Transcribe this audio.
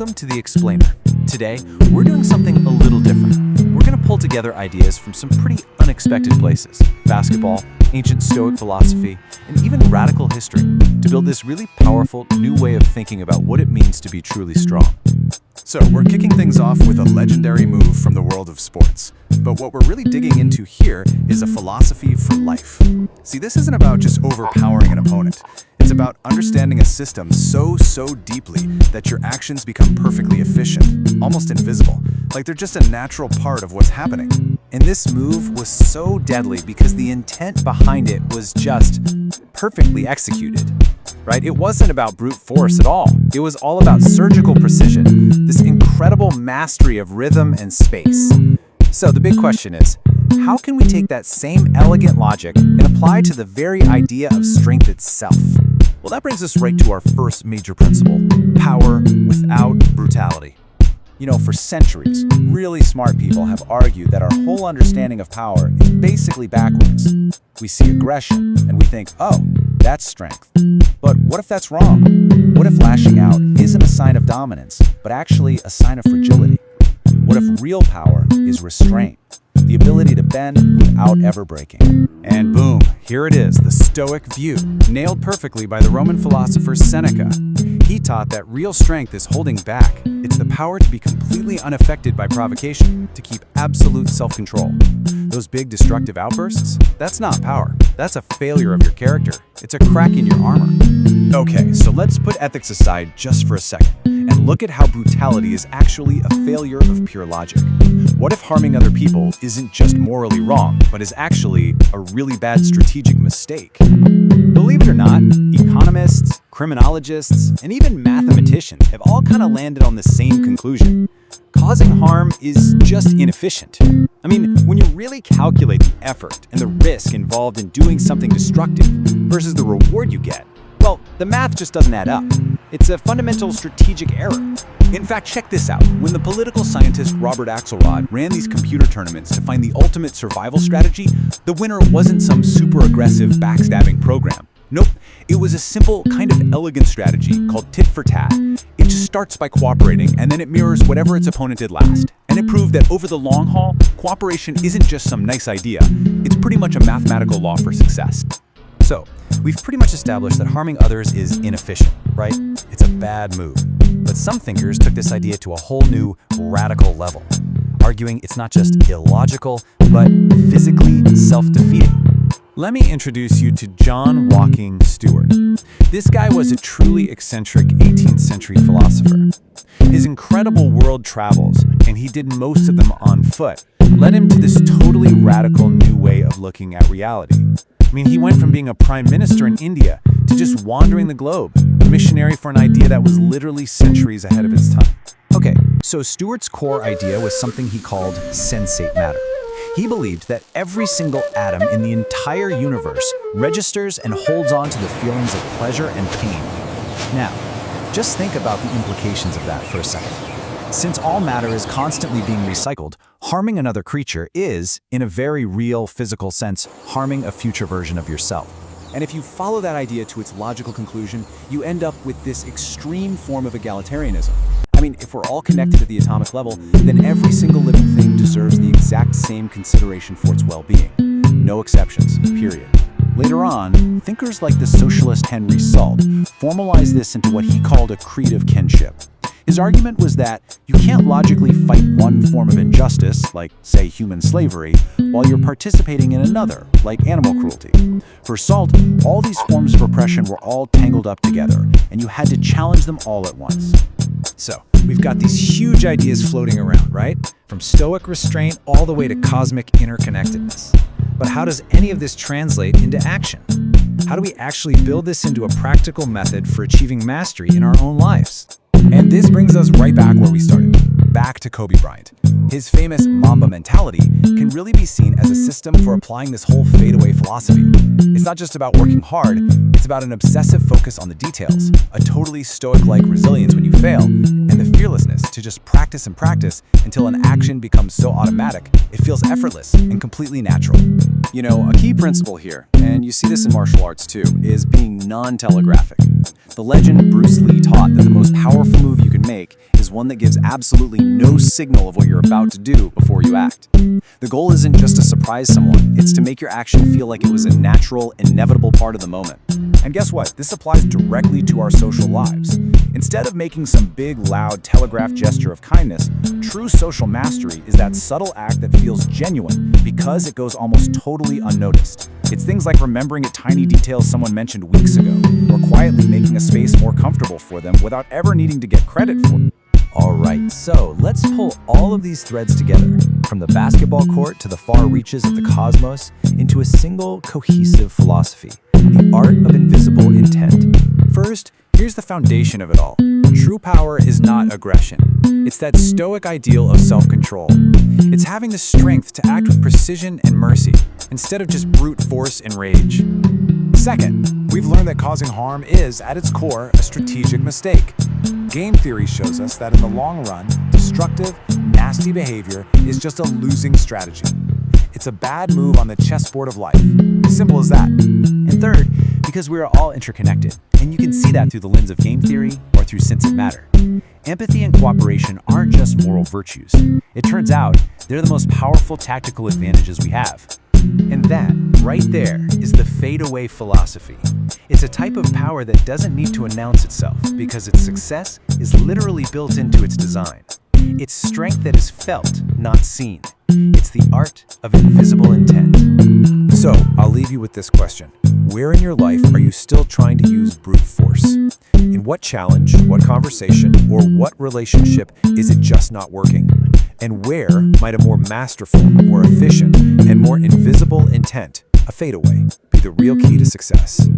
Welcome to The Explainer. Today, we're doing something a little different. We're going to pull together ideas from some pretty unexpected places: basketball, ancient Stoic philosophy, and even radical history, to build this really powerful new way of thinking about what it means to be truly strong. So, we're kicking things off with a legendary move from the world of sports. But what we're really digging into here is a philosophy for life. See, this isn't about just overpowering an opponent. It's about understanding a system so deeply that your actions become perfectly efficient, almost invisible, like they're just a natural part of what's happening. And this move was so deadly because the intent behind it was just perfectly executed. Right? It wasn't about brute force at all. It was all about surgical precision, this incredible mastery of rhythm and space. So the big question is, how can we take that same elegant logic and apply to the very idea of strength itself? Well, that brings us right to our first major principle: power without brutality. You know, for centuries, really smart people have argued that our whole understanding of power is basically backwards. We see aggression and we think, oh, that's strength. But what if that's wrong? What if lashing out isn't a sign of dominance, but actually a sign of fragility? What if real power is restraint, the ability to bend without ever breaking? And boom, here it is, the Stoic view, nailed perfectly by the Roman philosopher Seneca. He taught that real strength is holding back. It's the power to be completely unaffected by provocation, to keep absolute self-control. Those big destructive outbursts, that's not power. That's a failure of your character. It's a crack in your armor. Okay, so let's put ethics aside just for a second and look at how brutality is actually a failure of pure logic. What if harming other people isn't just morally wrong, but is actually a really bad strategic mistake? Believe it or not, economists, criminologists, and even mathematicians have all kind of landed on the same conclusion. Causing harm is just inefficient. I mean, when you really calculate the effort and the risk involved in doing something destructive versus the reward you get, well, the math just doesn't add up. It's a fundamental strategic error. In fact, check this out. When the political scientist Robert Axelrod ran these computer tournaments to find the ultimate survival strategy, the winner wasn't some super aggressive backstabbing program. Nope, it was a simple, kind of elegant strategy called tit for tat. It just starts by cooperating, and then it mirrors whatever its opponent did last. And it proved that over the long haul, cooperation isn't just some nice idea. It's pretty much a mathematical law for success. So, we've pretty much established that harming others is inefficient, right? It's a bad move. But some thinkers took this idea to a whole new, radical level, arguing it's not just illogical, but physically self-defeating. Let me introduce you to John Walking Stewart. This guy was a truly eccentric 18th century philosopher. His incredible world travels, and he did most of them on foot, led him to this totally radical new way of looking at reality. I mean, he went from being a prime minister in India to just wandering the globe, a missionary for an idea that was literally centuries ahead of its time. Okay, so Stewart's core idea was something he called sensate matter. He believed that every single atom in the entire universe registers and holds on to the feelings of pleasure and pain. Now, just think about the implications of that for a second. Since all matter is constantly being recycled, harming another creature is, in a very real physical sense, harming a future version of yourself. And if you follow that idea to its logical conclusion, you end up with this extreme form of egalitarianism. I mean, if we're all connected at the atomic level, then every single living thing deserves the exact same consideration for its well-being. No exceptions, period. Later on, thinkers like the socialist Henry Salt formalized this into what he called a creed of kinship. His argument was that you can't logically fight one form of injustice, like, say, human slavery, while you're participating in another, like animal cruelty. For Salt, all these forms of oppression were all tangled up together, and you had to challenge them all at once. So, we've got these huge ideas floating around, right? From Stoic restraint all the way to cosmic interconnectedness. But how does any of this translate into action? How do we actually build this into a practical method for achieving mastery in our own lives? And this brings us right back where we started, back to Kobe Bryant. His famous Mamba mentality can really be seen as a system for applying this whole fadeaway philosophy. It's not just about working hard, it's about an obsessive focus on the details, a totally Stoic-like resilience when you fail, and the fearlessness to just practice and practice until an action becomes so automatic, it feels effortless and completely natural. You know, a key principle here, and you see this in martial arts too, is being non-telegraphic. The legend Bruce Lee taught that the most powerful move you can can make is one that gives absolutely no signal of what you're about to do before you act. The goal isn't just to surprise someone, it's to make your action feel like it was a natural, inevitable part of the moment. And guess what? This applies directly to our social lives. Instead of making some big, loud, telegraphed gesture of kindness, true social mastery is that subtle act that feels genuine because it goes almost totally unnoticed. It's things like remembering a tiny detail someone mentioned weeks ago, or quietly making a space more comfortable for them without ever needing to get credit for it. Alright, so let's pull all of these threads together, from the basketball court to the far reaches of the cosmos, into a single cohesive philosophy, the art of invisible intent. First, here's the foundation of it all. True power is not aggression. It's that stoic ideal of self-control. It's having the strength to act with precision and mercy, instead of just brute force and rage. Second, we've learned that causing harm is, at its core, a strategic mistake. Game theory shows us that in the long run, destructive, nasty behavior is just a losing strategy. It's a bad move on the chessboard of life. Simple as that. And third, because we are all interconnected, and you can see that through the lens of game theory or through sense of matter. Empathy and cooperation aren't just moral virtues. It turns out they're the most powerful tactical advantages we have. And that, right there, is the Fadeaway philosophy. It's a type of power that doesn't need to announce itself because its success is literally built into its design. It's strength that is felt, not seen. It's the art of invisible intent. So, I'll leave you with this question. Where in your life are you still trying to use brute force? In what challenge, what conversation, or what relationship is it just not working? And where might a more masterful, more efficient, and more invisible intent, a fadeaway, be the real key to success?